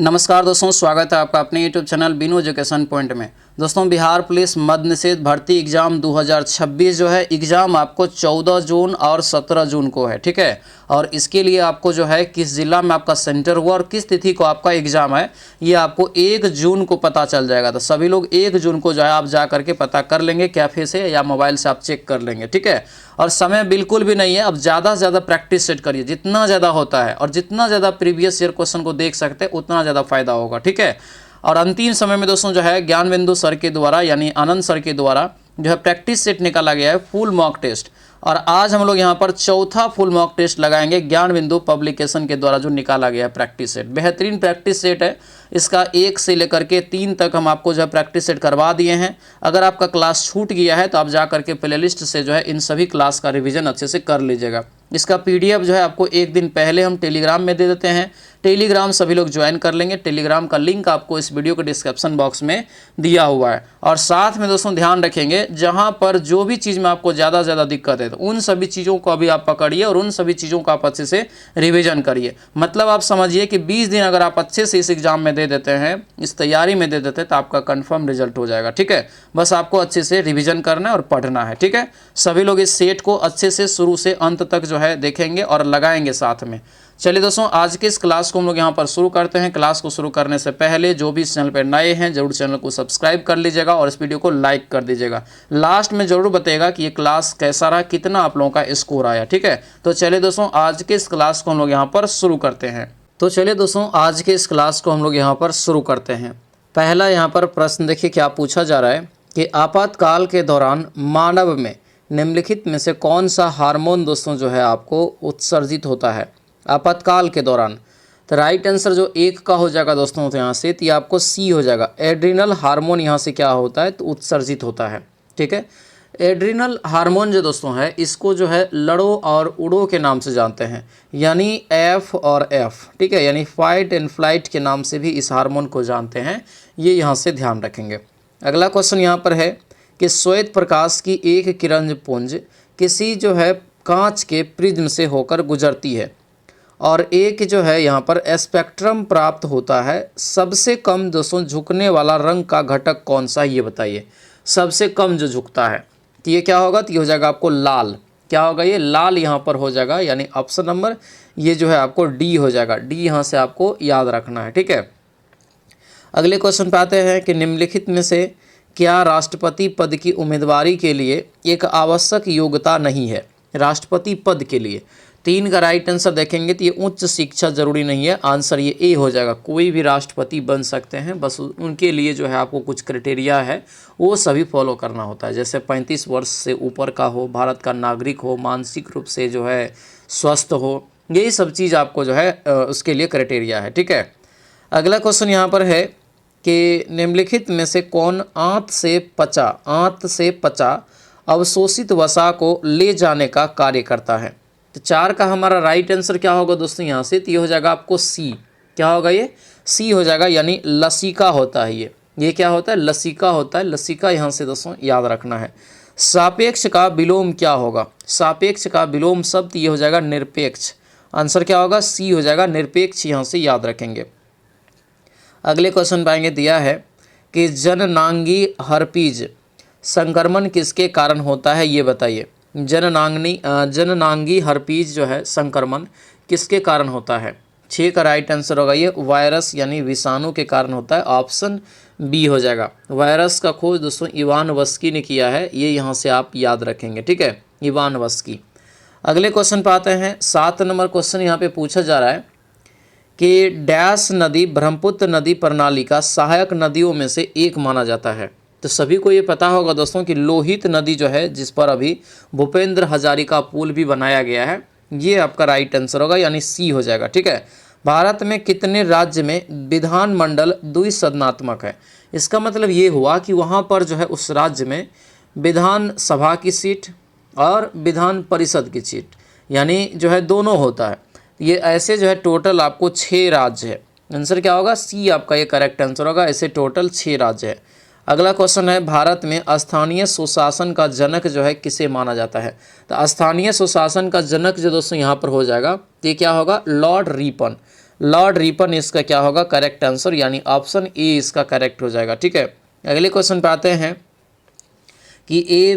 नमस्कार दोस्तों, स्वागत है आपका अपने YouTube channel Binu education point में। दोस्तों, बिहार पुलिस मद्य निषेध भर्ती एग्ज़ाम 2026 जो है एग्ज़ाम आपको 14 जून और 17 जून को है, ठीक है। और इसके लिए आपको जो है किस ज़िला में आपका सेंटर हुआ और किस तिथि को आपका एग्ज़ाम है ये आपको 1 जून को पता चल जाएगा। तो सभी लोग 1 जून को जो है आप जा करके पता कर लेंगे, कैफ़े से या मोबाइल से आप चेक कर लेंगे, ठीक है। और समय बिल्कुल भी नहीं है, अब ज़्यादा से ज़्यादा प्रैक्टिस सेट करिए, जितना ज़्यादा होता है और जितना ज़्यादा प्रीवियस ईयर क्वेश्चन को देख सकते हैं उतना ज़्यादा फायदा होगा, ठीक है। और अंतिम समय में दोस्तों जो है ज्ञानबिंदु सर के द्वारा यानी आनंद सर के द्वारा जो है प्रैक्टिस सेट निकाला गया है फुल मॉक टेस्ट। और आज हम लोग यहाँ पर चौथा फुल मॉक टेस्ट लगाएंगे ज्ञानबिंदु पब्लिकेशन के द्वारा जो निकाला गया है प्रैक्टिस सेट। बेहतरीन प्रैक्टिस सेट है, इसका 1 से लेकर के 3 तक हम आपको जो है प्रैक्टिस सेट करवा दिए हैं। अगर आपका क्लास छूट गया है तो आप जा करके प्लेलिस्ट से जो है इन सभी क्लास का रिवीजन अच्छे से कर लीजिएगा। इसका PDF जो है आपको 1 दिन पहले हम टेलीग्राम में दे देते हैं। टेलीग्राम सभी लोग ज्वाइन कर लेंगे। टेलीग्राम का लिंक आपको इस वीडियो के डिस्क्रिप्शन बॉक्स में दिया हुआ है। और साथ में दोस्तों ध्यान रखेंगे, जहां पर जो भी चीज़ में आपको ज़्यादा से ज़्यादा दिक्कत है तो उन सभी चीज़ों को अभी आप पकड़िए और उन सभी चीज़ों का आप अच्छे से रिवीजन करिए। मतलब आप समझिए कि 20 दिन अगर आप अच्छे से इस एग्ज़ाम में दे देते हैं, इस तैयारी में दे देते हैं तो आपका कंफर्म रिजल्ट हो जाएगा, ठीक है। बस आपको अच्छे से रिवीजन करना है और पढ़ना है, ठीक है। सभी लोग इस सेट को अच्छे से शुरू से अंत तक जो है देखेंगे और लगाएंगे साथ में। चलिए दोस्तों, आज के इस क्लास को हम लोग यहाँ पर शुरू करते हैं। क्लास को शुरू करने से पहले जो भी इस चैनल पर नए हैं जरूर चैनल को सब्सक्राइब कर लीजिएगा और इस वीडियो को लाइक कर दीजिएगा। लास्ट में जरूर बताइएगा कि ये क्लास कैसा रहा, कितना आप लोगों का स्कोर आया, ठीक है। तो चलिए दोस्तों, आज के इस क्लास को हम लोग यहाँ पर शुरू करते हैं। तो चलिए दोस्तों, आज के इस क्लास को हम लोग यहाँ पर शुरू करते हैं। पहला यहाँ पर प्रश्न देखिए क्या पूछा जा रहा है कि आपातकाल के दौरान मानव में निम्नलिखित में से कौन सा हार्मोन दोस्तों जो है आपको उत्सर्जित होता है आपातकाल के दौरान। तो राइट आंसर जो 1 का हो जाएगा दोस्तों, तो यहाँ से तो ये आपको सी हो जाएगा। एड्रिनल हार्मोन यहाँ से क्या होता है तो उत्सर्जित होता है, ठीक है। एड्रिनल हार्मोन जो दोस्तों है इसको जो है लड़ो और उड़ो के नाम से जानते हैं, यानी F और F, ठीक है, यानी फाइट एंड फ्लाइट के नाम से भी इस हार्मोन को जानते हैं। ये यहाँ से ध्यान रखेंगे। अगला क्वेश्चन यहाँ पर है कि श्वेत प्रकाश की एक किरण पुंज किसी जो है कांच के प्रिज्म से होकर गुजरती है और एक जो है यहाँ पर स्पेक्ट्रम प्राप्त होता है। सबसे कम दोस्तों झुकने वाला रंग का घटक कौन सा, ये बताइए। सबसे कम जो झुकता है तो ये क्या होगा, तो ये हो जाएगा आपको लाल। क्या होगा, ये लाल यहाँ पर हो जाएगा, यानी ऑप्शन नंबर ये जो है आपको डी हो जाएगा। डी यहाँ से आपको याद रखना है, ठीक है। अगले क्वेश्चन पे आते हैं कि निम्नलिखित में से क्या राष्ट्रपति पद की उम्मीदवारी के लिए एक आवश्यक योग्यता नहीं है। राष्ट्रपति पद के लिए 3 का राइट आंसर देखेंगे तो ये उच्च शिक्षा जरूरी नहीं है। आंसर ये ए हो जाएगा। कोई भी राष्ट्रपति बन सकते हैं, बस उनके लिए जो है आपको कुछ क्राइटेरिया है वो सभी फॉलो करना होता है। जैसे 35 वर्ष से ऊपर का हो, भारत का नागरिक हो, मानसिक रूप से जो है स्वस्थ हो, यही सब चीज़ आपको जो है उसके लिए क्राइटेरिया है, ठीक है। अगला क्वेश्चन यहाँ पर है कि निम्नलिखित में से कौन आंत से पचा अवशोषित वसा को ले जाने का कार्य करता है। तो 4 का हमारा राइट आंसर क्या होगा दोस्तों, यहाँ से तो ये हो जाएगा आपको सी। क्या होगा, ये सी हो जाएगा, यानी लसिका होता है। ये क्या होता है, लसिका होता है। लसिका यहाँ से दोस्तों याद रखना है। सापेक्ष का विलोम क्या होगा, सापेक्ष का विलोम शब्द ये हो जाएगा निरपेक्ष। आंसर क्या होगा, सी हो जाएगा, निरपेक्ष यहाँ से याद रखेंगे। अगले क्वेश्चन पाएंगे दिया है कि जननांगी हर्पीज संक्रमण किसके कारण होता है, ये बताइए। जननांगी हर्पीज जो है संक्रमण किसके कारण होता है। 6 का राइट आंसर होगा ये वायरस यानी विषाणु के कारण होता है। ऑप्शन बी हो जाएगा। वायरस का खोज दोस्तों इवान वस्की ने किया है, ये यहाँ से आप याद रखेंगे, ठीक है, इवान वस्की। अगले क्वेश्चन पर आते हैं। 7 नंबर क्वेश्चन यहाँ पे पूछा जा रहा है कि डैश नदी ब्रह्मपुत्र नदी प्रणाली का सहायक नदियों में से एक माना जाता है। तो सभी को ये पता होगा दोस्तों कि लोहित नदी जो है जिस पर अभी भूपेंद्र हजारिका पुल भी बनाया गया है, ये आपका राइट आंसर होगा, यानी सी हो जाएगा, ठीक है। भारत में कितने राज्य में विधानमंडल द्विसदनात्मक है। इसका मतलब ये हुआ कि वहाँ पर जो है उस राज्य में विधान सभा की सीट और विधान परिषद की सीट यानी जो है दोनों होता है। ये ऐसे जो है टोटल आपको 6 राज्य है। आंसर क्या होगा, सी आपका ये करेक्ट आंसर होगा। ऐसे टोटल 6 राज्य है। अगला क्वेश्चन है भारत में स्थानीय सुशासन का जनक जो है किसे माना जाता है। तो स्थानीय सुशासन का जनक जो दोस्तों यहाँ पर हो जाएगा, ये क्या होगा, लॉर्ड रिपन। लॉर्ड रिपन इसका क्या होगा करेक्ट आंसर, यानी ऑप्शन ए इसका करेक्ट हो जाएगा। ठीक है, अगले क्वेश्चन पे आते हैं कि ए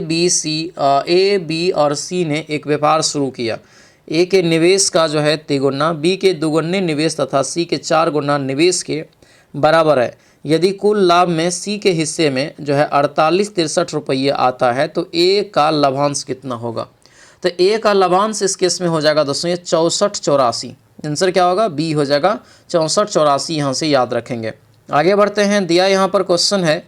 बी और सी ने एक व्यापार शुरू किया। ए के निवेश का जो है तिगुना, बी के दुगुने निवेश तथा सी के 4 गुना निवेश के बराबर है। यदि कुल लाभ में सी के हिस्से में जो है 48-63 रुपये आता है तो ए का लाभांश कितना होगा। तो ए का लाभांश इस केस में हो जाएगा दोस्तों ये 64-84। आंसर क्या होगा बी हो जाएगा 64-84, यहाँ से याद रखेंगे। आगे बढ़ते हैं, दिया यहाँ पर क्वेश्चन है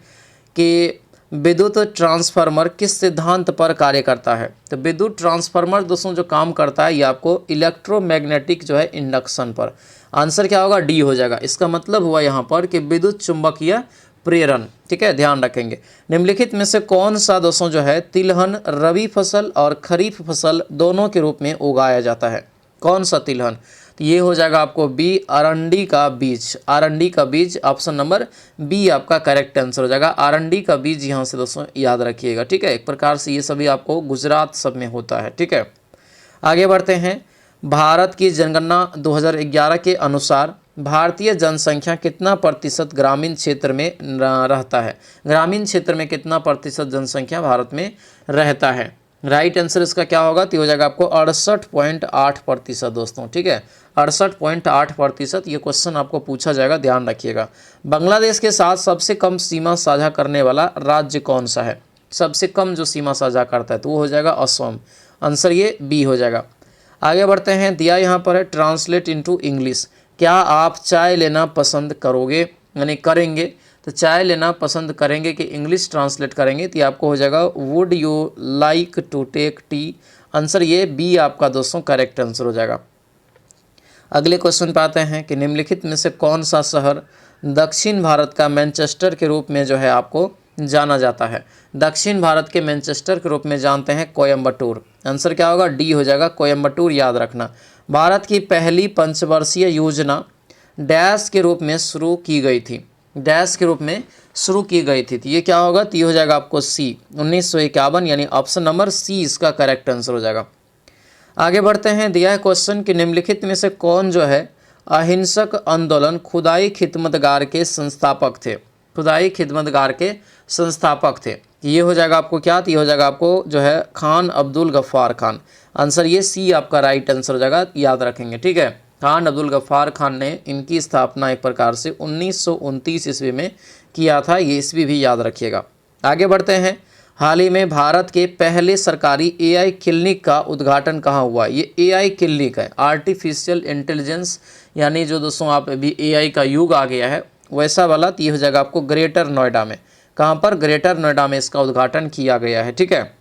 कि विद्युत ट्रांसफार्मर किस सिद्धांत पर कार्य करता है। तो विद्युत ट्रांसफार्मर दोस्तों जो काम करता है ये आपको इलेक्ट्रोमैग्नेटिक जो है इंडक्शन पर। आंसर क्या होगा डी हो जाएगा। इसका मतलब हुआ यहाँ पर कि विद्युत चुंबकीय प्रेरण। ठीक है, ध्यान रखेंगे। निम्नलिखित में से कौन सा दोस्तों जो है तिलहन रबी फसल और खरीफ फसल दोनों के रूप में उगाया जाता है। कौन सा तिलहन, तो ये हो जाएगा आपको बी अरंडी का बीज। अरंडी का बीज ऑप्शन नंबर बी आपका करेक्ट आंसर हो जाएगा। अरंडी का बीज यहाँ से दोस्तों याद रखिएगा। ठीक है, एक प्रकार से ये सभी आपको गुजरात सब में होता है। ठीक है, आगे बढ़ते हैं। भारत की जनगणना 2011 के अनुसार भारतीय जनसंख्या कितना प्रतिशत ग्रामीण क्षेत्र में रहता है। ग्रामीण क्षेत्र में कितना प्रतिशत जनसंख्या भारत में रहता है। राइट आंसर इसका क्या होगा, तो हो जाएगा आपको 68.8% दोस्तों। ठीक है, 68.8%। ये क्वेश्चन आपको पूछा जाएगा, ध्यान रखिएगा। बांग्लादेश के साथ सबसे कम सीमा साझा करने वाला राज्य कौन सा है। सबसे कम जो सीमा साझा करता है तो वो हो जाएगा असम। आंसर ये बी हो जाएगा। आगे बढ़ते हैं, दिया यहाँ पर है ट्रांसलेट इनटू इंग्लिश। क्या आप चाय लेना पसंद करोगे, यानी करेंगे, तो चाय लेना पसंद करेंगे कि इंग्लिश ट्रांसलेट करेंगे, तो आपको हो जाएगा would you like to take tea. Answer ये बी आपका दोस्तों करेक्ट आंसर हो जाएगा। अगले क्वेश्चन पे आते हैं कि निम्नलिखित में से कौन सा शहर दक्षिण भारत का मैनचेस्टर के रूप में जो है आपको जाना जाता है। दक्षिण भारत के मैनचेस्टर के रूप में जानते हैं कोयम्बटूर। आंसर क्या होगा डी हो जाएगा कोयम्बटूर, याद रखना। भारत की पहली पंचवर्षीय योजना डैश के रूप में शुरू की गई थी। डैश के रूप में शुरू की गई थी, तो ये क्या होगा, तो ये हो जाएगा आपको सी 1951, यानी ऑप्शन नंबर सी इसका करेक्ट आंसर हो जाएगा। आगे बढ़ते हैं, दिया है क्वेश्चन कि निम्नलिखित में से कौन जो है अहिंसक आंदोलन खुदाई खिदमतगार के संस्थापक थे। खुदाई खिदमतगार के संस्थापक थे, ये हो जाएगा आपको क्या, तो ये हो जाएगा आपको जो है खान अब्दुल गफ्फार खान। आंसर ये सी आपका राइट आंसर हो जाएगा, याद रखेंगे। ठीक है, खान अब्दुल गफ्फार खान ने इनकी स्थापना एक प्रकार से 1929 ईस्वी में किया था, ये ईस्वी भी याद रखिएगा। आगे बढ़ते हैं, हाल ही में भारत के पहले सरकारी एआई क्लिनिक का उद्घाटन कहाँ हुआ। ये एआई क्लिनिक है, आर्टिफिशियल इंटेलिजेंस, यानी जो दोस्तों आप अभी एआई का युग आ गया है वैसा वाला, तो ये हो जाएगा आपको ग्रेटर नोएडा में। कहाँ पर, ग्रेटर नोएडा में इसका उद्घाटन किया गया है। ठीक है,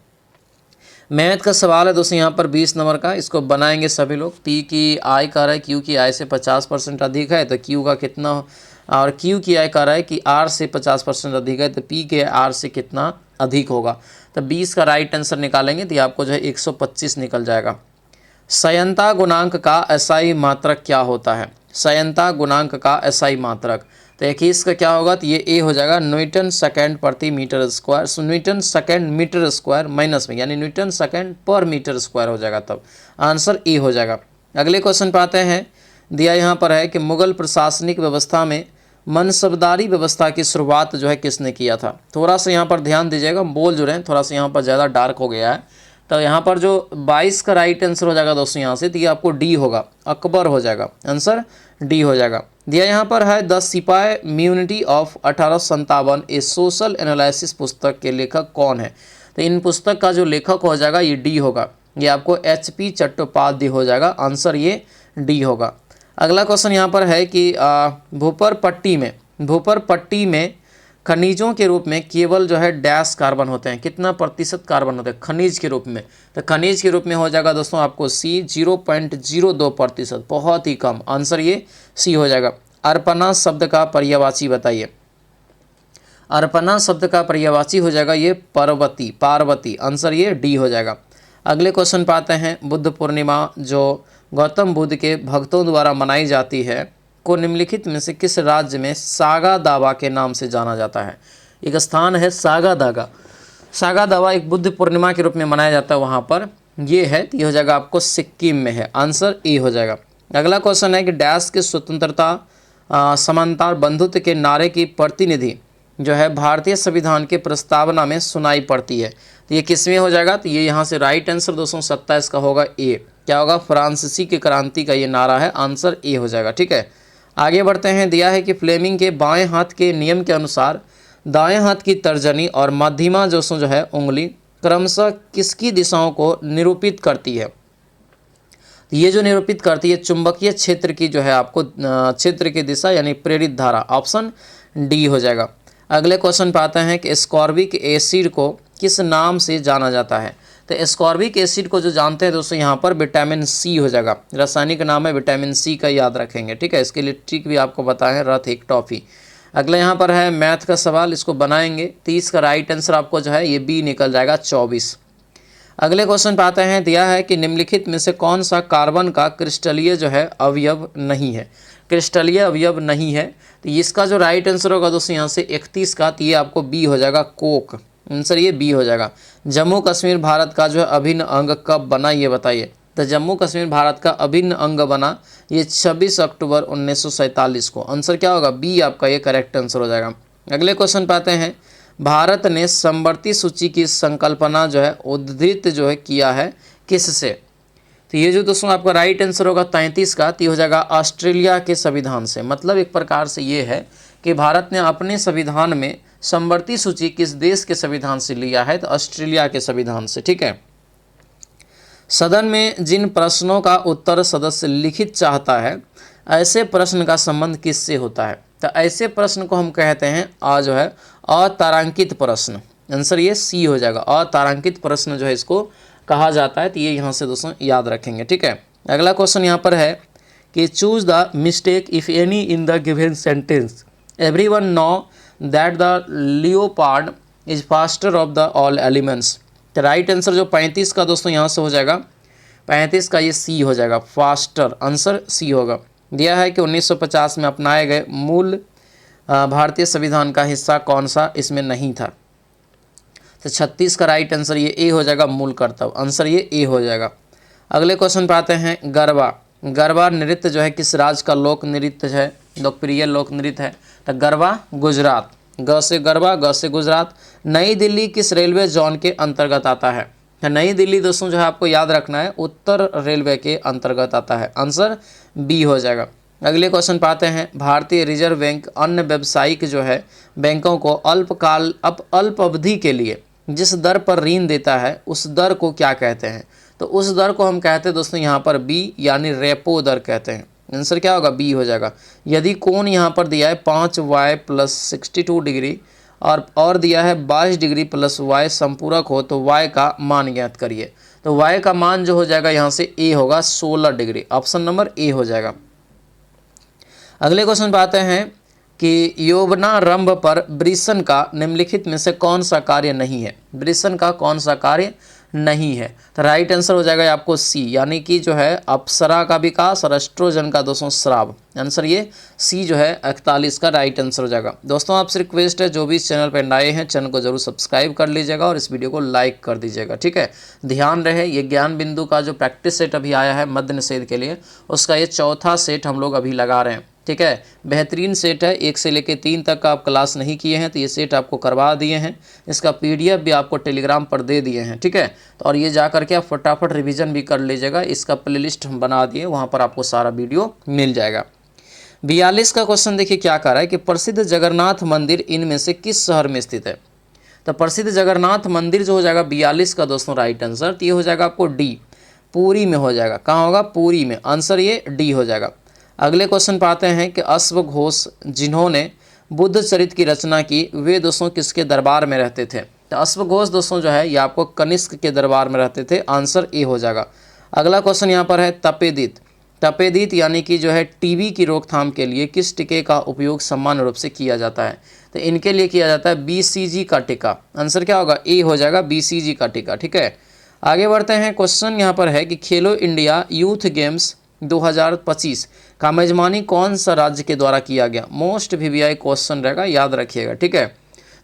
मैथ का सवाल है दोस्तों यहाँ पर 20 नंबर का, इसको बनाएंगे सभी लोग। पी की आई कह रहा है क्यू की आई से 50% अधिक है तो क्यू का कितना, और क्यू की आई कह रहा है कि आर से 50% अधिक है तो पी के आर से कितना अधिक होगा। तो 20 का राइट आंसर निकालेंगे तो आपको जो है 125 निकल जाएगा। संयंता गुणांक का एसआई मात्रक क्या होता है। संयंता गुणांक का एसआई मात्रक, तो 21 का क्या होगा, तो ये ए हो जाएगा न्यूटन सेकेंड प्रति metre square. Newton second metre square minus में, यानी न्यूटन सेकेंड पर मीटर स्क्वायर हो जाएगा, तब आंसर ए हो जाएगा। अगले क्वेश्चन पे आते हैं, दिया यहाँ पर है कि मुगल प्रशासनिक व्यवस्था में मनसबदारी व्यवस्था की शुरुआत जो है किसने किया था। थोड़ा सा यहाँ पर ध्यान दीजिएगा, बोल जो रहे हैं थोड़ा सा यहाँ पर ज़्यादा डार्क हो गया है, तो यहाँ पर जो 22 का राइट आंसर हो जाएगा दोस्तों यहाँ से, तो ये आपको डी होगा, अकबर हो जाएगा। आंसर डी हो जाएगा। दिया यहाँ पर है द सिपाही म्यूनिटी ऑफ 1857 ए सोशल एनालिसिस पुस्तक के लेखक कौन है। तो इन पुस्तक का जो लेखक हो जाएगा ये डी होगा, ये आपको HP चट्टोपाध्याय हो जाएगा। आंसर ये डी होगा। अगला क्वेश्चन यहाँ पर है कि भूपर पट्टी में खनिजों के रूप में केवल जो है डैश कार्बन होते हैं, कितना प्रतिशत कार्बन होते हैं खनिज के रूप में। तो खनिज के रूप में हो जाएगा दोस्तों आपको सी 0.02%, बहुत ही कम। आंसर ये सी हो जाएगा। अर्पणा शब्द का पर्यायवाची बताइए। अर्पणा शब्द का पर्यायवाची हो जाएगा ये पार्वती। आंसर ये डी हो जाएगा। अगले क्वेश्चन पे आते हैं, बुद्ध पूर्णिमा जो गौतम बुद्ध के भक्तों द्वारा मनाई जाती है को निम्नलिखित में से किस राज्य में सागा दावा के नाम से जाना जाता है। एक स्थान है सागा दावा एक बुद्ध पूर्णिमा के रूप में मनाया जाता है, वहाँ पर ये है, तो ये हो जाएगा आपको सिक्किम में है। आंसर ए हो जाएगा। अगला क्वेश्चन है कि डैश के स्वतंत्रता समानता और बंधुत्व के नारे की प्रतिनिधि जो है भारतीय संविधान के प्रस्तावना में सुनाई पड़ती है। तो ये किसमें हो जाएगा, तो ये यहाँ से राइट आंसर दोस्तों 27 का होगा ए। क्या होगा, फ्रांसीसी की क्रांति का ये नारा है, आंसर ए हो जाएगा। ठीक है, आगे बढ़ते हैं। दिया है कि फ्लेमिंग के बाएं हाथ के नियम के अनुसार दाएं हाथ की तर्जनी और मध्यमा जो है उंगली क्रमशः किसकी दिशाओं को निरूपित करती है। ये जो निरूपित करती है चुंबकीय क्षेत्र की जो है आपको क्षेत्र की दिशा यानी प्रेरित धारा, ऑप्शन डी हो जाएगा। अगले क्वेश्चन पे आते हैं कि एस्कॉर्बिक एसिड को किस नाम से जाना जाता है। तो एस्कॉर्बिक एसिड को जो जानते हैं दोस्तों यहाँ पर विटामिन सी हो जाएगा, रासायनिक नाम है विटामिन सी का, याद रखेंगे। ठीक है, इसके लिए ट्रिक भी आपको बताएं, रथ एक टॉफी। अगला यहाँ पर है मैथ का सवाल, इसको बनाएंगे 30 का राइट आंसर आपको जो है ये बी निकल जाएगा 24। अगले क्वेश्चन पे आते हैं। दिया है कि निम्नलिखित में से कौन सा कार्बन का क्रिस्टलीय जो है अवयव नहीं है, क्रिस्टलीय अवयव नहीं है। तो इसका जो राइट आंसर होगा दोस्तों यहाँ से 31 का, तो ये आपको बी हो जाएगा कोक, आंसर ये बी हो जाएगा। जम्मू कश्मीर भारत का जो है अभिन्न अंग कब बना ये बताइए। तो जम्मू कश्मीर भारत का अभिन्न अंग बना ये 26 अक्टूबर 1947 को, आंसर क्या होगा, बी आपका ये करेक्ट आंसर हो जाएगा। अगले क्वेश्चन पे आते हैं। भारत ने समवर्ती सूची की संकल्पना जो है उद्धृत जो है किया है किससे। तो ये जो दोस्तों आपका राइट आंसर होगा 33 का, तो हो जाएगा ऑस्ट्रेलिया के संविधान से। मतलब एक प्रकार से ये है कि भारत ने अपने संविधान में समवर्ती सूची किस देश के संविधान से लिया है, तो ऑस्ट्रेलिया के संविधान से। ठीक है, सदन में जिन प्रश्नों का उत्तर सदस्य लिखित चाहता है ऐसे प्रश्न का संबंध किससे होता है। तो ऐसे प्रश्न को हम कहते हैं जो है अतारांकित प्रश्न, आंसर ये सी हो जाएगा। अतारांकित प्रश्न जो है इसको कहा जाता है, तो ये यहाँ से दोस्तों याद रखेंगे। ठीक है, अगला क्वेश्चन यहाँ पर है कि choose the mistake if any in the given sentence. Everyone know that the leopard is faster of the all elements. तो राइट आंसर जो 35 का दोस्तों यहाँ से हो जाएगा 35 का, ये सी हो जाएगा, फास्टर, आंसर सी होगा। दिया है कि 1950 में अपनाए गए मूल भारतीय संविधान का हिस्सा कौन सा इसमें नहीं था। तो 36 का राइट आंसर ये ए हो जाएगा, मूल कर्तव्य, आंसर ये ए हो जाएगा। अगले क्वेश्चन पे आते हैं। गरबा, गरबा नृत्य जो है किस राज्य का लोक नृत्य है, लोकप्रिय लोक नृत्य है। तो गरबा गुजरात, ग से गरबा, ग से गुजरात। नई दिल्ली किस रेलवे जोन के अंतर्गत आता है। नई दिल्ली दोस्तों जो है आपको याद रखना है उत्तर रेलवे के अंतर्गत आता है, आंसर बी हो जाएगा। अगले क्वेश्चन पाते हैं। भारतीय रिजर्व बैंक अन्य व्यावसायिक जो है बैंकों को अल्प अवधि के लिए जिस दर पर ऋण देता है उस दर को क्या कहते हैं। तो उस दर को हम कहते हैं दोस्तों यहाँ पर बी यानी रेपो दर कहते हैं, आंसर क्या होगा, बी हो जाएगा। यदि कोण यहाँ पर दिया है 5y + 62 डिग्री और दिया है 22 डिग्री + y संपूरक हो तो y का मान ज्ञात करिए। तो y का मान जो हो जाएगा यहाँ से a होगा 16 डिग्री, ऑप्शन नंबर ए हो जाएगा। अगले क्वेश्चन पे आते हैं कि यौवनारंभ पर ब्रिसन का निम्नलिखित में से कौन सा कार्य नहीं है। ब्रिसन का कौन सा कार्य नहीं है। तो राइट आंसर हो जाएगा आपको सी, यानी कि जो है अप्सरा का विकास और एस्ट्रोजन का दोस्तों स्राव, आंसर ये सी जो है 41 का राइट आंसर हो जाएगा। दोस्तों आपसे रिक्वेस्ट है जो भी इस चैनल पर नए हैं चैनल को जरूर सब्सक्राइब कर लीजिएगा और इस वीडियो को लाइक कर दीजिएगा। ठीक है, ध्यान रहे ये ज्ञान बिंदु का जो प्रैक्टिस सेट अभी आया है मद्य निषेध के लिए, उसका ये चौथा सेट हम लोग अभी लगा रहे हैं। ठीक है, बेहतरीन सेट है, 1 से लेकर 3 तक का आप क्लास नहीं किए हैं तो ये सेट आपको करवा दिए हैं, इसका PDF भी आपको टेलीग्राम पर दे दिए हैं। ठीक है, तो और ये जा करके आप फटाफट रिवीजन भी कर लीजिएगा, इसका प्लेलिस्ट हम बना दिए, वहाँ पर आपको सारा वीडियो मिल जाएगा। 42 का क्वेश्चन देखिए क्या कर रहा है कि प्रसिद्ध जगन्नाथ मंदिर इनमें से किस शहर में स्थित है। तो प्रसिद्ध जगन्नाथ मंदिर जो हो जाएगा 42 का दोस्तों राइट आंसर, तो ये हो जाएगा आपको डी, पुरी में हो जाएगा। कहाँ होगा, पुरी में, आंसर ये डी हो जाएगा। अगले क्वेश्चन पर आते हैं कि अश्व घोष जिन्होंने बुद्ध चरित की रचना की वे दोस्तों किसके दरबार में रहते थे। तो अश्व घोष दोस्तों जो है ये आपको कनिष्क के दरबार में रहते थे, आंसर ए हो जाएगा। अगला क्वेश्चन यहाँ पर है तपेदित। तपेदित यानी कि जो है टीबी की रोकथाम के लिए किस टीके का उपयोग सामान्य रूप से किया जाता है। तो इनके लिए किया जाता है BCG का टीका, आंसर क्या होगा, ए हो जाएगा, BCG का टीका। ठीक है, आगे बढ़ते हैं। क्वेश्चन यहाँ पर है कि खेलो इंडिया यूथ गेम्स 2025 का मेजबानी कौन सा राज्य के द्वारा किया गया। मोस्ट VVI क्वेश्चन रहेगा, याद रखिएगा। ठीक है,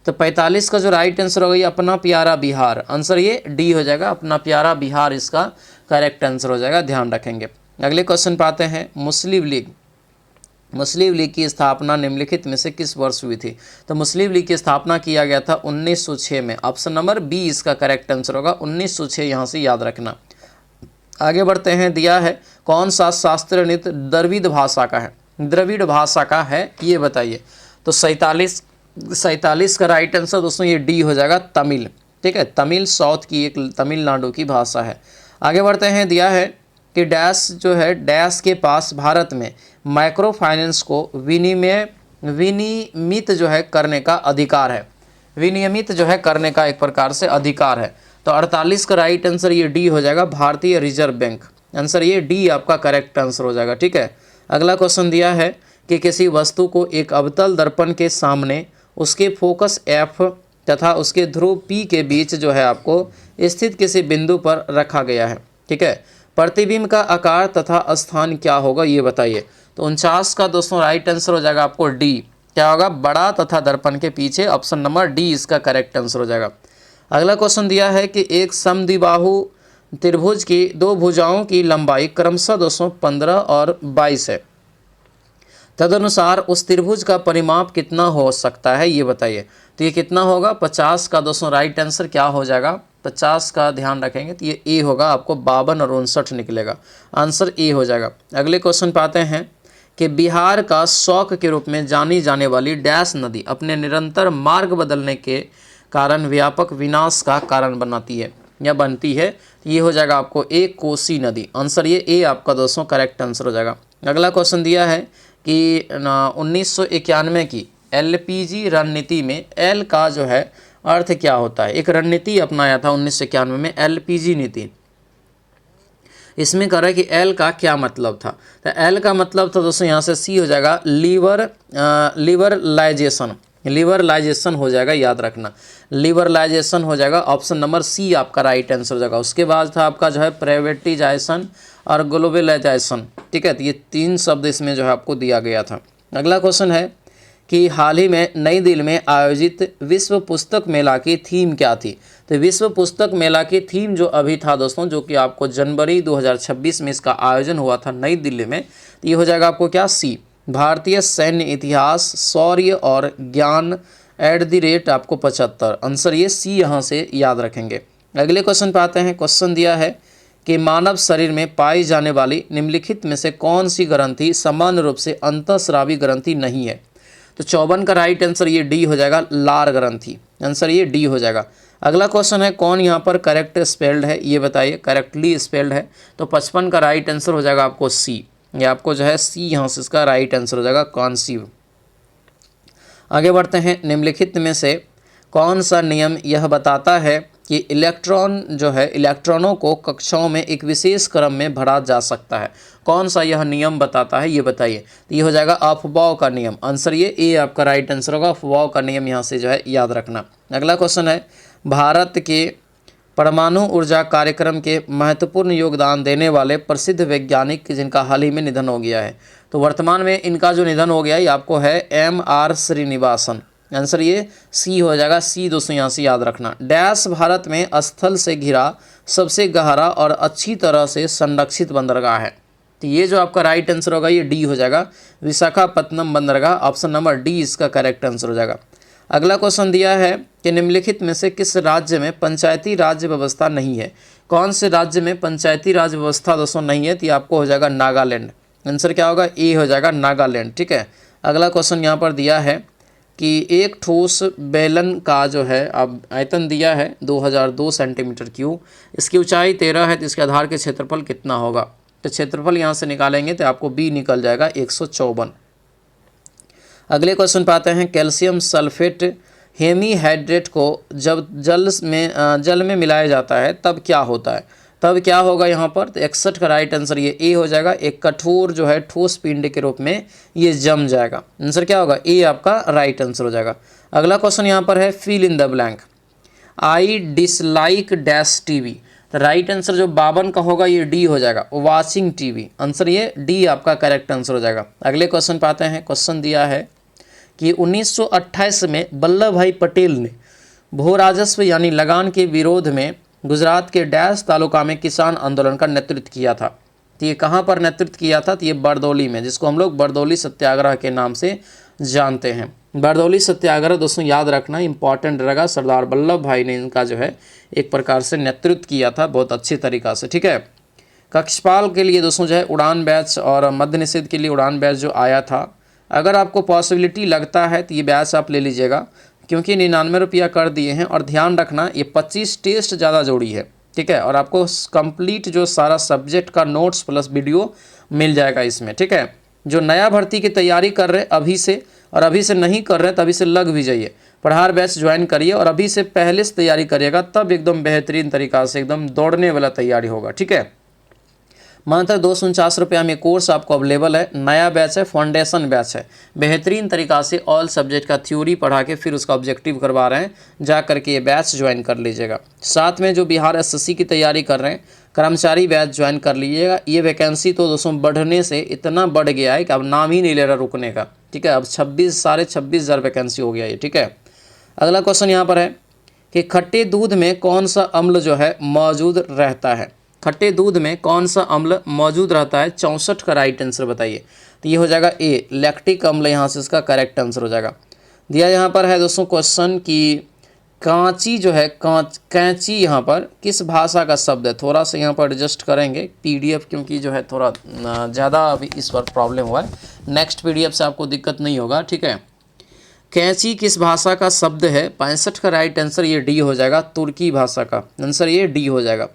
तो 45 का जो राइट आंसर होगा ये अपना प्यारा बिहार, आंसर ये डी हो जाएगा, अपना प्यारा बिहार इसका करेक्ट आंसर हो जाएगा, ध्यान रखेंगे। अगले क्वेश्चन पे आते हैं, मुस्लिम लीग की स्थापना निम्नलिखित में से किस वर्ष हुई थी? तो मुस्लिम लीग की स्थापना किया गया था 1906 में। ऑप्शन नंबर बी इसका करेक्ट आंसर होगा, 1906 यहाँ से याद रखना। आगे बढ़ते हैं, दिया है कौन सा शास्त्रीय नृत्य द्रविड़ भाषा का है? द्रविड़ भाषा का है, ये बताइए। तो 47 का राइट आंसर दोस्तों ये डी हो जाएगा, तमिल। ठीक है, तमिल साउथ की एक तमिलनाडु की भाषा है। आगे बढ़ते हैं, दिया है कि डैश जो है डैश के पास भारत में माइक्रो फाइनेंस को विनियमित जो है करने का अधिकार है। विनियमित जो है करने का एक प्रकार से अधिकार है। तो 48 का राइट आंसर ये डी हो जाएगा, भारतीय रिजर्व बैंक। आंसर ये डी आपका करेक्ट आंसर हो जाएगा। ठीक है, अगला क्वेश्चन दिया है कि किसी वस्तु को एक अवतल दर्पण के सामने उसके फोकस एफ तथा उसके ध्रुव पी के बीच जो है आपको स्थित किसी बिंदु पर रखा गया है। ठीक है, प्रतिबिंब का आकार तथा स्थान क्या होगा ये बताइए। तो 49 का दोस्तों राइट आंसर हो जाएगा आपको डी, क्या होगा, बड़ा तथा दर्पण के पीछे। ऑप्शन नंबर डी इसका करेक्ट आंसर हो जाएगा। अगला क्वेश्चन दिया है कि एक समद्विबाहु त्रिभुज की दो भुजाओं की लंबाई क्रमशः दोस्तों 15 और 22 है। तदनुसार उस त्रिभुज का परिमाप कितना हो सकता है ये बताइए। तो ये कितना होगा, 50 का दोस्तों राइट आंसर क्या हो जाएगा, 50 का ध्यान रखेंगे तो ये ए होगा, आपको 52 और 59 निकलेगा, आंसर ए हो जाएगा। अगले क्वेश्चन पे आते हैं कि बिहार का शौक के रूप में जानी जाने वाली डैश नदी अपने निरंतर मार्ग बदलने के कारण व्यापक विनाश का कारण बनाती है या बनती है। ये हो जाएगा आपको ए, कोसी नदी। आंसर ये ए आपका दोस्तों करेक्ट आंसर हो जाएगा। अगला क्वेश्चन दिया है कि 1991 की एलपीजी रणनीति में एल का जो है अर्थ क्या होता है। एक रणनीति अपनाया था 1991 में एलपीजी नीति। इसमें कह रहा है कि एल का क्या मतलब था। तो एल का मतलब था दोस्तों यहाँ से सी हो जाएगा, लिबरलाइजेशन हो जाएगा, याद रखना, लिबरलाइजेशन हो जाएगा। ऑप्शन नंबर सी आपका राइट आंसर हो जाएगा। उसके बाद था आपका जो है प्राइवेटाइजेशन और ग्लोबलाइजेशन। ठीक है, तो ये 3 शब्द इसमें जो है आपको दिया गया था। अगला क्वेश्चन है कि हाल ही में नई दिल्ली में आयोजित विश्व पुस्तक मेला की थीम क्या थी। तो विश्व पुस्तक मेला की थीम जो अभी था दोस्तों, जो कि आपको जनवरी 2026 में इसका आयोजन हुआ था नई दिल्ली में, तो ये हो जाएगा आपको क्या, सी, भारतीय सैन्य इतिहास, शौर्य और ज्ञान @ आपको 75। आंसर ये सी यहाँ से याद रखेंगे। अगले क्वेश्चन पे आते हैं। क्वेश्चन दिया है कि मानव शरीर में पाई जाने वाली निम्नलिखित में से कौन सी ग्रंथि सामान्य रूप से अंतःस्रावी ग्रंथि नहीं है। तो 54 का राइट आंसर ये डी हो जाएगा, लार ग्रंथि। आंसर ये डी हो जाएगा। अगला क्वेश्चन है कौन यहाँ पर करेक्ट स्पेल्ड है ये बताइए, करेक्टली स्पेल्ड है। तो 55 का राइट आंसर हो जाएगा आपको सी, ये आपको जो है सी यहाँ से इसका राइट आंसर हो जाएगा, कॉन्सीव। आगे बढ़ते हैं, निम्नलिखित में से कौन सा नियम यह बताता है कि इलेक्ट्रॉनों को कक्षाओं में एक विशेष क्रम में भरा जा सकता है। कौन सा यह नियम बताता है ये बताइए। तो ये हो जाएगा अफबाउ का नियम। आंसर ये ए आपका राइट आंसर होगा, अफबाउ का नियम यहाँ से जो है याद रखना। अगला क्वेश्चन है, भारत के परमाणु ऊर्जा कार्यक्रम के महत्वपूर्ण योगदान देने वाले प्रसिद्ध वैज्ञानिक जिनका हाल ही में निधन हो गया है। तो वर्तमान में इनका जो निधन हो गया ये आपको है M.R. श्रीनिवासन। आंसर ये सी हो जाएगा, सी दोस्तों यहाँ से याद रखना। डैश भारत में स्थल से घिरा सबसे गहरा और अच्छी तरह से संरक्षित बंदरगाह है। तो ये जो आपका राइट आंसर होगा ये डी हो जाएगा, विशाखापत्तनम बंदरगाह। ऑप्शन नंबर डी इसका करेक्ट आंसर हो जाएगा। अगला क्वेश्चन दिया है कि निम्नलिखित में से किस राज्य में पंचायती राज व्यवस्था नहीं है। कौन से राज्य में पंचायती राज व्यवस्था दोस्तों नहीं है। तो ये आपको हो जाएगा नागालैंड। आंसर क्या होगा, ए हो जाएगा, नागालैंड। ठीक है, अगला क्वेश्चन यहाँ पर दिया है कि एक ठोस बेलन का जो है अब आयतन दिया है 2002 सेंटीमीटर क्यूब, इसकी ऊंचाई 13 है, तो इसके आधार के क्षेत्रफल कितना होगा। तो क्षेत्रफल यहाँ से निकालेंगे तो आपको बी निकल जाएगा 154। अगले क्वेश्चन पे आते हैं, कैल्शियम सल्फेट हेमीहाइड्रेट को जब जल में मिलाया जाता है तब क्या होता है। तब क्या होगा यहाँ पर। तो 61 का राइट आंसर ये ए हो जाएगा, एक कठोर जो है ठोस पिंड के रूप में ये जम जाएगा। आंसर क्या होगा, ए आपका राइट आंसर हो जाएगा। अगला क्वेश्चन यहाँ पर है, fill in the blank. I dislike dash TV. तो राइट आंसर जो 52 का होगा ये डी हो जाएगा, वॉचिंग टीवी। आंसर ये डी आपका करेक्ट आंसर हो जाएगा। अगले क्वेश्चन पे आते हैं। क्वेश्चन दिया है कि 1928 में वल्लभ भाई पटेल ने भू राजस्व यानी लगान के विरोध में गुजरात के डैश तालुका में किसान आंदोलन का नेतृत्व किया था। तो ये कहाँ पर नेतृत्व किया था? तो ये बरदौली में, जिसको हम लोग बरदौली सत्याग्रह के नाम से जानते हैं। बरदौली सत्याग्रह दोस्तों याद रखना इंपॉर्टेंट रहेगा। सरदार वल्लभ भाई ने इनका जो है एक प्रकार से नेतृत्व किया था बहुत अच्छी तरीक़ा से, ठीक है। कक्षपाल के लिए दोस्तों जो है उड़ान बैच और मद्य निषेध के लिए उड़ान बैच जो आया था, अगर आपको पॉसिबिलिटी लगता है तो ये बैच आप ले लीजिएगा, क्योंकि 99 रुपया कर दिए हैं। और ध्यान रखना ये 25 टेस्ट ज़्यादा जोड़ी है, ठीक है। और आपको कंप्लीट जो सारा सब्जेक्ट का नोट्स प्लस वीडियो मिल जाएगा इसमें, ठीक है। जो नया भर्ती की तैयारी कर रहे अभी से, और अभी से नहीं कर रहे तो अभी से लग भी जाइए, प्रहार बैच ज्वाइन करिए और अभी से पहले से तैयारी करिएगा, तब एकदम बेहतरीन तरीक़ा से एकदम दौड़ने वाला तैयारी होगा, ठीक है। मात्र 249 रुपया में कोर्स आपको अवेलेबल है। नया बैच है, फाउंडेशन बैच है, बेहतरीन तरीक़ा से ऑल सब्जेक्ट का थ्योरी पढ़ा के फिर उसका ऑब्जेक्टिव करवा रहे हैं, जा करके ये बैच ज्वाइन कर लीजिएगा। साथ में जो बिहार एसएससी की तैयारी कर रहे हैं, कर्मचारी बैच ज्वाइन कर लीजिएगा। ये वैकेंसी तो दोस्तों बढ़ने से इतना बढ़ गया है कि अब नाम ही नहीं ले रहा रुकने का, ठीक है। अब 26,500 वैकेंसी हो गया ये, ठीक है। अगला क्वेश्चन यहाँ पर है कि खट्टे दूध में कौन सा अम्ल जो है मौजूद रहता है? खट्टे दूध में कौन सा अम्ल मौजूद रहता है? 64 का राइट आंसर बताइए। तो ये हो जाएगा ए, लैक्टिक अम्ल, यहाँ से इसका करेक्ट आंसर हो जाएगा। दिया यहाँ पर है दोस्तों क्वेश्चन कि कांची जो है, कैंची यहाँ पर किस भाषा का शब्द है? थोड़ा सा यहाँ पर एडजस्ट करेंगे पीडीएफ, क्योंकि जो है थोड़ा ज़्यादा अभी इस पर प्रॉब्लम हुआ है। नेक्स्ट पीडीएफ से आपको दिक्कत नहीं होगा, ठीक है। कैंची किस भाषा का शब्द है? 65 का राइट आंसर ये डी हो जाएगा, तुर्की भाषा का आंसर ये डी हो जाएगा।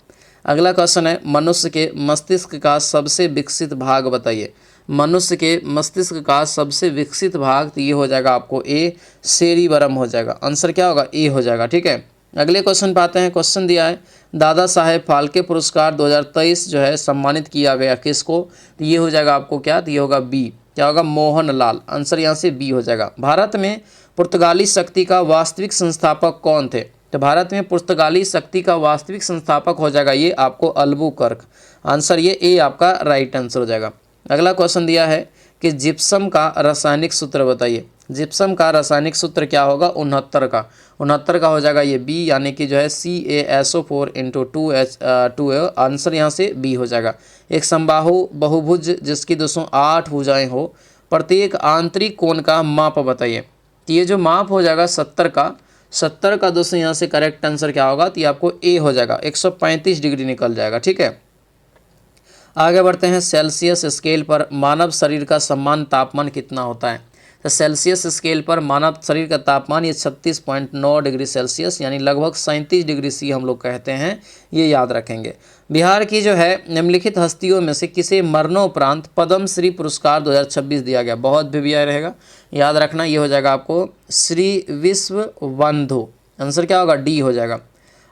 अगला क्वेश्चन है मनुष्य के मस्तिष्क का सबसे विकसित भाग बताइए। मनुष्य के मस्तिष्क का सबसे विकसित भाग, तो ये हो जाएगा आपको ए, सेरिबरम हो जाएगा। आंसर क्या होगा? ए हो जाएगा, ठीक है। अगले क्वेश्चन पे आते हैं। क्वेश्चन दिया है दादा साहेब फाल्के पुरस्कार 2023 जो है सम्मानित किया गया किसको? तो ये हो जाएगा आपको क्या? तो ये होगा बी, क्या होगा? मोहन लाल। आंसर यहाँ से बी हो जाएगा। भारत में पुर्तगाली शक्ति का वास्तविक संस्थापक कौन थे? तो भारत में पुर्तगाली शक्ति का वास्तविक संस्थापक हो जाएगा ये आपको अल्बुकर्क। आंसर ये ए आपका राइट आंसर हो जाएगा। अगला क्वेश्चन दिया है कि जिप्सम का रासायनिक सूत्र बताइए। जिप्सम का रासायनिक सूत्र क्या होगा? 69 का। 69 का हो जाएगा ये बी, यानी कि जो है CaSO4 × 2H2O। आंसर यहाँ से बी हो जाएगा। एक समबाहु बहुभुज जिसकी 208 भुजाएं हो, प्रत्येक आंतरिक कोण का माप बताइए। तो ये जो माप हो जाएगा 70 का दोस्तों यहाँ से करेक्ट आंसर क्या होगा? तो ये आपको ए हो जाएगा, 135 डिग्री निकल जाएगा, ठीक है। आगे बढ़ते हैं। सेल्सियस स्केल पर मानव शरीर का सामान्य तापमान कितना होता है? तो सेल्सियस स्केल पर मानव शरीर का तापमान ये 36.9 डिग्री सेल्सियस, यानी लगभग 37 डिग्री सी हम लोग कहते हैं, ये याद रखेंगे। बिहार की जो है निम्नलिखित हस्तियों में से किसे मरणोपरांत पद्म श्री पुरस्कार 2026 दिया गया? बहुत भिविया रहेगा, याद रखना। ये हो जाएगा आपको श्री विश्वबंधु। आंसर क्या होगा? डी हो जाएगा।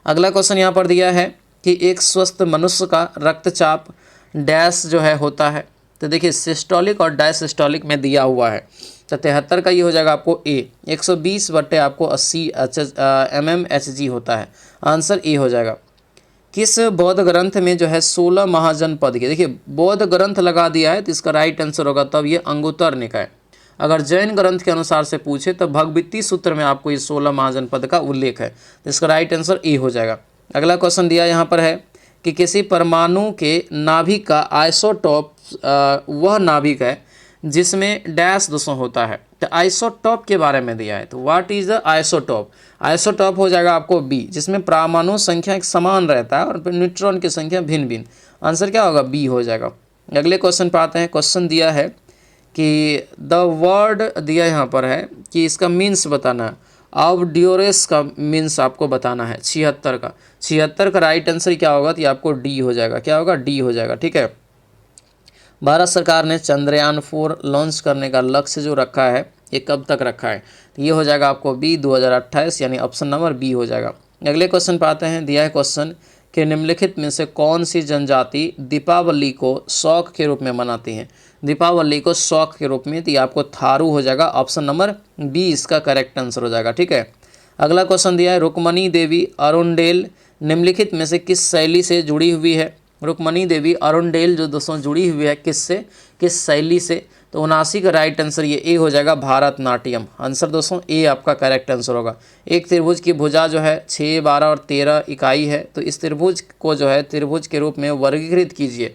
अगला क्वेश्चन यहाँ पर दिया है कि एक स्वस्थ मनुष्य का रक्तचाप डैश जो है होता है। तो देखिए सिस्टोलिक और डायसिस्टोलिक में दिया हुआ है। तो 73 का ये हो जाएगा आपको ए, 120/80 आपको 80 mmHg होता है। आंसर ए हो जाएगा। किस बौद्ध ग्रंथ में जो है 16 महाजनपद के, देखिए बौद्ध ग्रंथ लगा दिया है तो इसका राइट आंसर होगा तब ये अंगुत्तर निकाय। अगर जैन ग्रंथ के अनुसार से पूछे तो भगवती सूत्र में आपको ये 16 महाजनपद का उल्लेख है, तो इसका राइट आंसर ए हो जाएगा। अगला क्वेश्चन दिया यहाँ पर है कि किसी परमाणु के नाभिक का आइसोटॉप वह नाभिक है जिसमें डैश दोस्तों होता है। तो आइसोटॉप के बारे में दिया है, तो what is the isotope? Isotope हो जाएगा आपको बी, जिसमें परमाणु संख्या एक समान रहता है और न्यूट्रॉन की संख्या भिन्न भिन्न। आंसर क्या होगा? बी हो जाएगा। अगले क्वेश्चन पर आते हैं। क्वेश्चन दिया है कि द वर्ड दिया यहाँ पर है कि इसका मीन्स बताना है। ऑब्ड्योरेस का मीन्स आपको बताना है। 76 का, 76 का राइट आंसर क्या होगा? तो ये आपको डी हो जाएगा। क्या होगा? डी हो जाएगा, ठीक है। भारत सरकार ने चंद्रयान 4 लॉन्च करने का लक्ष्य जो रखा है ये कब तक रखा है? तो ये हो जाएगा आपको बी, 2028, यानी ऑप्शन नंबर बी हो जाएगा। अगले क्वेश्चन पर आते हैं। दिया है क्वेश्चन कि निम्नलिखित में से कौन सी जनजाति दीपावली को शौक के रूप में मनाती है? दीपावली को शौक के रूप में, तो ये आपको थारू हो जाएगा। ऑप्शन नंबर बी इसका करेक्ट आंसर हो जाएगा, ठीक है। अगला क्वेश्चन दिया है रुक्मणी देवी अरुणडेल निम्नलिखित में से किस शैली से जुड़ी हुई है? रुक्मणी देवी अरुणडेल जो दोस्तों जुड़ी हुई है किससे, किस शैली से? तो 79 का राइट आंसर ये ए हो जाएगा, भारतनाट्यम। आंसर दोस्तों ए आपका करेक्ट आंसर होगा। एक त्रिभुज की भुजा जो है 6, 12 और 13 इकाई है, तो इस त्रिभुज को जो है त्रिभुज के रूप में वर्गीकृत कीजिए।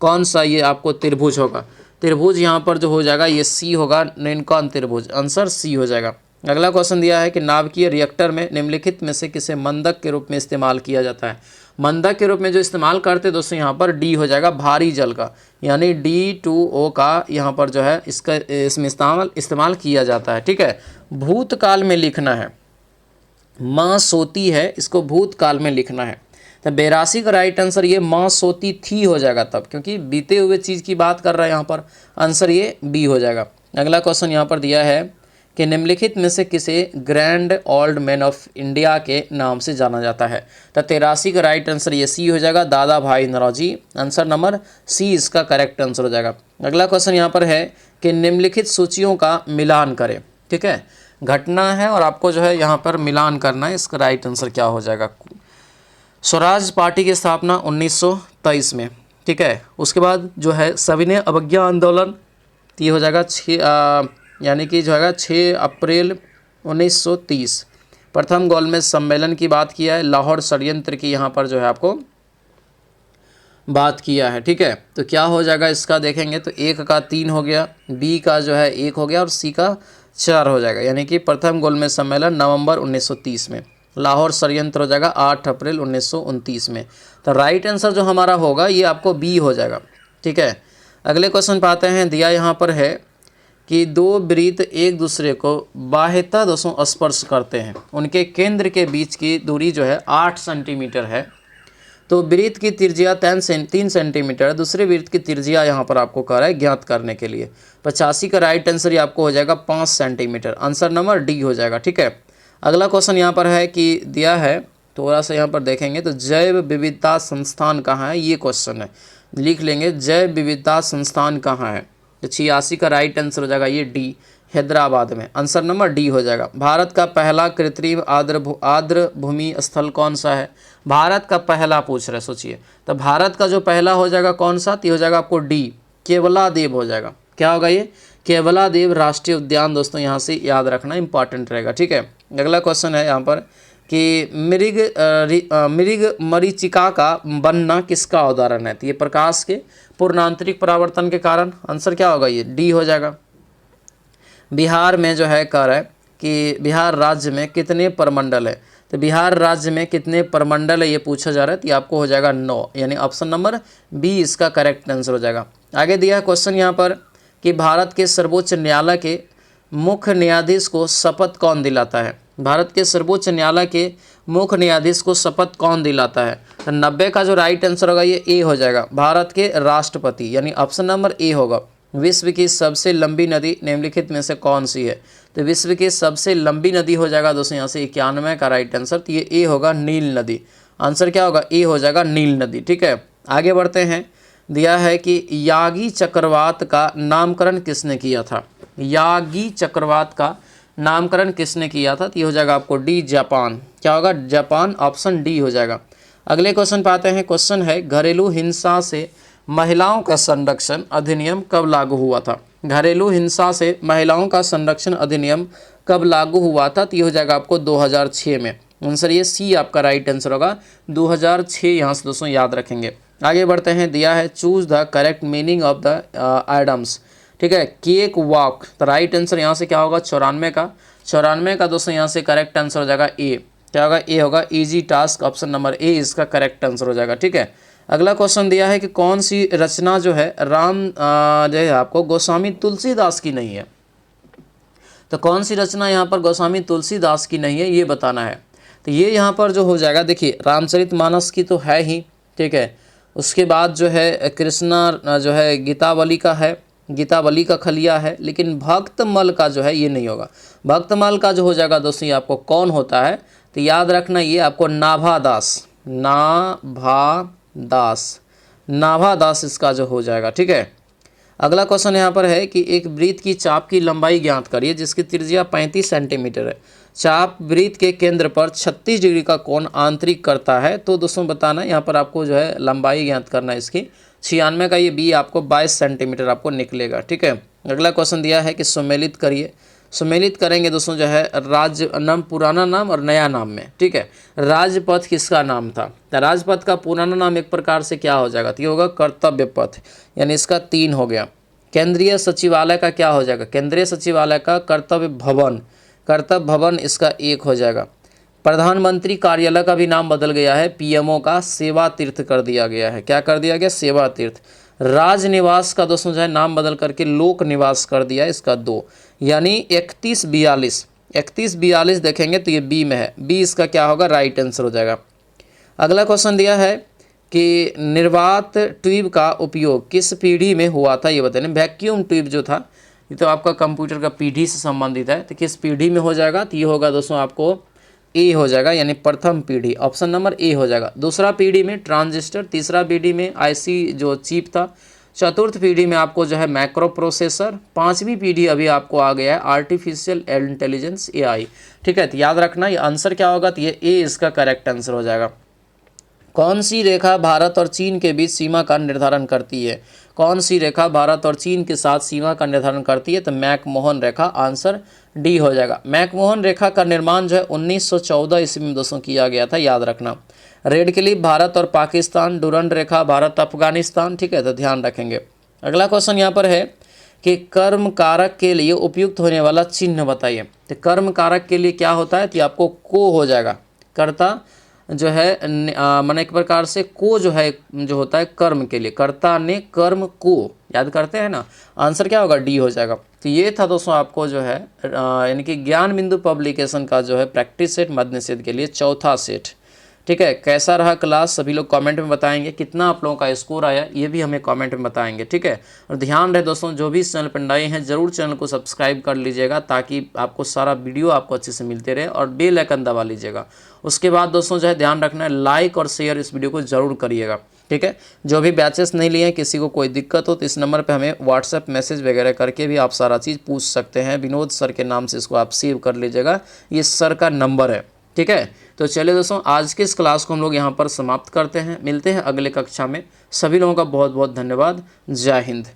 कौन सा ये आपको त्रिभुज होगा? त्रिभुज यहाँ पर जो हो जाएगा ये सी होगा, नीलकंठ त्रिभुज, आंसर सी हो जाएगा। अगला क्वेश्चन दिया है कि नाभिकीय रिएक्टर में निम्नलिखित में से किसे मंदक के रूप में इस्तेमाल किया जाता है? मंदक के रूप में जो इस्तेमाल करते हैं दोस्तों यहाँ पर डी हो जाएगा, भारी जल का, यानी D2O का यहाँ पर जो है इसका इसमें इस्तेमाल किया जाता है। ठीक है, भूतकाल में लिखना है, माँ सोती है, इसको भूतकाल में लिखना है। तो 82 का राइट आंसर ये माँ सोती थी हो जाएगा तब, क्योंकि बीते हुए चीज़ की बात कर रहा है यहाँ पर, आंसर ये बी हो जाएगा। अगला क्वेश्चन यहाँ पर दिया है कि निम्नलिखित में से किसे grand old man of India के नाम से जाना जाता है? तो 83 का राइट आंसर ये सी हो जाएगा, दादा भाई नौरोजी, आंसर नंबर सी इसका करेक्ट आंसर हो जाएगा। अगला क्वेश्चन यहाँ पर है कि निम्नलिखित सूचियों का मिलान करें। ठीक है, घटना है और आपको जो है यहाँ पर मिलान करना है, इसका राइट आंसर क्या हो जाएगा? स्वराज पार्टी की स्थापना 1923 में। ठीक है, उसके बाद जो है सविनय अवज्ञा आंदोलन, ये हो जाएगा यानी कि जो है 6 अप्रैल 1930। प्रथम गोलमेज सम्मेलन की बात किया है, लाहौर षड्यंत्र की यहाँ पर जो है आपको बात किया है। ठीक है, तो क्या हो जाएगा इसका देखेंगे तो 1 का 3 हो गया, बी का जो है 1 हो गया और सी का 4 हो जाएगा, यानी कि प्रथम गोलमेज सम्मेलन नवंबर 1930 में, लाहौर षड्यंत्र हो जाएगा 8 अप्रैल 1929 में। तो राइट आंसर जो हमारा होगा ये आपको बी हो जाएगा। ठीक है, अगले क्वेश्चन पाते हैं, दिया यहाँ पर है कि दो वृत्त एक दूसरे को बाह्यतः दोस्तों स्पर्श करते हैं, उनके केंद्र के बीच की दूरी जो है 8 सेंटीमीटर है। तो वृत्त की त्रिज्या 3 सेंटीमीटर, दूसरे वृत्त की त्रिज्या यहाँ पर आपको कह रहा है ज्ञात करने के लिए। 85 का राइट आंसर ये आपको हो जाएगा 5 सेंटीमीटर, आंसर नंबर डी हो जाएगा। ठीक है, अगला क्वेश्चन यहाँ पर है कि दिया है, थोड़ा सा यहाँ पर देखेंगे तो जैव विविधता संस्थान कहाँ है, ये क्वेश्चन है, लिख लेंगे जैव विविधता संस्थान कहाँ है। तो 86 का राइट आंसर हो जाएगा ये डी, हैदराबाद में, आंसर नंबर डी हो जाएगा। भारत का पहला कृत्रिम आर्द्र भूमि स्थल कौन सा है? भारत का पहला पूछ रहे, सोचिए, तो भारत का जो पहला हो जाएगा कौन सा, तो हो जाएगा आपको डी, केवलादेव हो जाएगा। क्या होगा ये? केवलादेव राष्ट्रीय उद्यान। दोस्तों यहाँ से याद रखना इंपॉर्टेंट रहेगा। ठीक है, अगला क्वेश्चन है यहाँ पर कि मृग मरीचिका का बनना किसका उदाहरण है? तो ये प्रकाश के पूर्णांतरिक परावर्तन के कारण, आंसर क्या होगा? ये डी हो जाएगा। बिहार में जो है कह रहा है कि बिहार राज्य में कितने परमंडल है? तो बिहार राज्य में कितने परमंडल है ये पूछा जा रहा है, तो आपको हो जाएगा 9, यानी ऑप्शन नंबर बी इसका करेक्ट आंसर हो जाएगा। आगे दिया है क्वेश्चन यहाँ पर कि भारत के सर्वोच्च न्यायालय के मुख्य न्यायाधीश को शपथ कौन दिलाता है? भारत के सर्वोच्च न्यायालय के मुख्य न्यायाधीश को शपथ कौन दिलाता है? तो 90 का जो राइट आंसर होगा ये ए हो जाएगा, भारत के राष्ट्रपति, यानी ऑप्शन नंबर ए होगा। विश्व की सबसे लंबी नदी निम्नलिखित में से कौन सी है? तो विश्व की सबसे लंबी नदी हो जाएगा दोस्तों यहाँ से 91 का राइट आंसर, तो ये ए होगा, नील नदी, आंसर क्या होगा? ए हो जाएगा, नील नदी। ठीक है, आगे बढ़ते हैं। दिया है कि यागी चक्रवात का नामकरण किसने किया था? यागी चक्रवात का नामकरण किसने किया था? तो ये हो जाएगा आपको डी, जापान। क्या होगा? जापान, ऑप्शन डी हो जाएगा। अगले क्वेश्चन पाते हैं। क्वेश्चन है घरेलू हिंसा से महिलाओं का संरक्षण अधिनियम कब लागू हुआ था? घरेलू हिंसा से महिलाओं का संरक्षण अधिनियम कब लागू हुआ था? तो ये हो जाएगा आपको 2006 में, आंसर ये सी आपका राइट आंसर होगा, 2006 यहाँ से दोस्तों याद रखेंगे। आगे बढ़ते हैं। दिया है choose the correct meaning of the items. ठीक है, केक वॉक, तो राइट आंसर यहाँ से क्या होगा? 94 का दोस्तों यहाँ से करेक्ट आंसर हो जाएगा ए। क्या होगा? ए होगा, easy task, option number A इसका करेक्ट आंसर हो जाएगा। ठीक है, अगला क्वेश्चन दिया है कि कौन सी रचना जो है राम जो है आपको गोस्वामी तुलसीदास की नहीं है? तो कौन सी रचना यहाँ पर गोस्वामी तुलसीदास की नहीं है ये बताना है। तो ये यहाँ पर जो हो जाएगा, देखिए रामचरितमानस की तो है ही, ठीक है, उसके बाद जो है कृष्णा जो है गीतावली का है, गीतावली का खलिया है, लेकिन भक्तमल का जो है ये नहीं होगा। भक्तमल का जो हो जाएगा दोस्तों ये आपको कौन होता है? तो याद रखना ये आपको नाभादास, नाभादास इसका जो हो जाएगा। ठीक है, अगला क्वेश्चन यहाँ पर है कि एक वृत्त की चाप की लंबाई ज्ञात करिए जिसकी त्रिज्या 35 सेंटीमीटर है। चाप वृत्त के केंद्र पर 36 डिग्री का कोण आंतरिक करता है। तो दोस्तों बताना यहाँ पर आपको जो है लंबाई ज्ञात करना है इसकी। 96 का ये बी आपको 22 सेंटीमीटर आपको निकलेगा। ठीक है, अगला क्वेश्चन दिया है कि सम्मिलित करिए। सम्मिलित करेंगे दोस्तों जो है राज्य नाम, पुराना नाम और नया नाम में, ठीक है। राजपथ किसका नाम था? तो राजपथ का पुराना नाम एक प्रकार से क्या हो जाएगा? तो ये होगा कर्तव्य पथ, यानी इसका 3 हो गया। केंद्रीय सचिवालय का क्या हो जाएगा? केंद्रीय सचिवालय का कर्तव्य भवन, कर्तव्य भवन इसका 1 हो जाएगा। प्रधानमंत्री कार्यालय का भी नाम बदल गया है, पीएमओ का सेवा तीर्थ कर दिया गया है। क्या कर दिया गया? सेवा तीर्थ। राजनिवास का दोस्तों जो है नाम बदल करके लोक निवास कर दिया है, इसका 2, यानी 3142। 3142 देखेंगे तो ये बी में है, बी इसका क्या होगा? राइट आंसर हो जाएगा। अगला क्वेश्चन दिया है कि निर्वात ट्यूब का उपयोग किस पीढ़ी में हुआ था, ये बताइए। वैक्यूम ट्यूब जो था, ये तो आपका कंप्यूटर का पीढ़ी से संबंधित है, तो किस पीढ़ी में हो जाएगा? तो ये होगा दोस्तों आपको ए हो जाएगा, यानी प्रथम पीढ़ी, ऑप्शन नंबर ए हो जाएगा। दूसरा पीढ़ी में ट्रांजिस्टर, तीसरा पीढ़ी में आईसी जो चिप था, चतुर्थ पीढ़ी में आपको जो है मैक्रो प्रोसेसर, पांचवी पीढ़ी अभी आपको आ गया है आर्टिफिशियल इंटेलिजेंस एआई, ठीक है। तो याद रखना ये आंसर क्या होगा? तो ये ए इसका करेक्ट आंसर हो जाएगा। कौन सी रेखा भारत और चीन के बीच सीमा का निर्धारण करती है? कौन सी रेखा भारत और चीन के साथ सीमा का निर्धारण करती है? तो मैकमोहन रेखा, आंसर डी हो जाएगा। मैकमोहन रेखा का निर्माण जो है 1914 ईस्वी में दोस्तों किया गया था, याद रखना। रेड क्लिफ भारत और पाकिस्तान, डुरंड रेखा भारत अफगानिस्तान, ठीक है, तो ध्यान रखेंगे। अगला क्वेश्चन यहाँ पर है कि कर्म कारक के लिए उपयुक्त होने वाला चिन्ह बताइए। तो कर्म कारक के लिए क्या होता है? तो आपको को हो जाएगा, कर्ता जो है माने एक प्रकार से को जो है जो होता है कर्म के लिए, कर्ता ने कर्म को, याद करते हैं ना, आंसर क्या होगा? डी हो जाएगा। तो ये था दोस्तों आपको जो है यानी कि ज्ञान बिंदु पब्लिकेशन का जो है प्रैक्टिस सेट मद्य निषेध के लिए चौथा सेट, ठीक है। कैसा रहा क्लास सभी लोग कमेंट में बताएंगे, कितना आप लोगों का स्कोर आया ये भी हमें कमेंट में बताएंगे, ठीक है। और ध्यान रहे दोस्तों, जो भी इस चैनल पर नए हैं जरूर चैनल को सब्सक्राइब कर लीजिएगा, ताकि आपको सारा वीडियो आपको अच्छे से मिलते रहे, और बेल आइकन दबा लीजिएगा। उसके बाद दोस्तों जो है ध्यान रखना है, लाइक और शेयर इस वीडियो को जरूर करिएगा, ठीक है। जो भी बैचेस नहीं लिए हैं, किसी को कोई दिक्कत हो तो इस नंबर पे हमें व्हाट्सएप मैसेज वगैरह करके भी आप सारा चीज़ पूछ सकते हैं। विनोद सर के नाम से इसको आप सेव कर लीजिएगा, ये सर का नंबर है, ठीक है। तो चलिए दोस्तों, आज के इस क्लास को हम लोग यहाँ पर समाप्त करते हैं, मिलते हैं अगले कक्षा में। सभी लोगों का बहुत बहुत धन्यवाद। जय हिंद।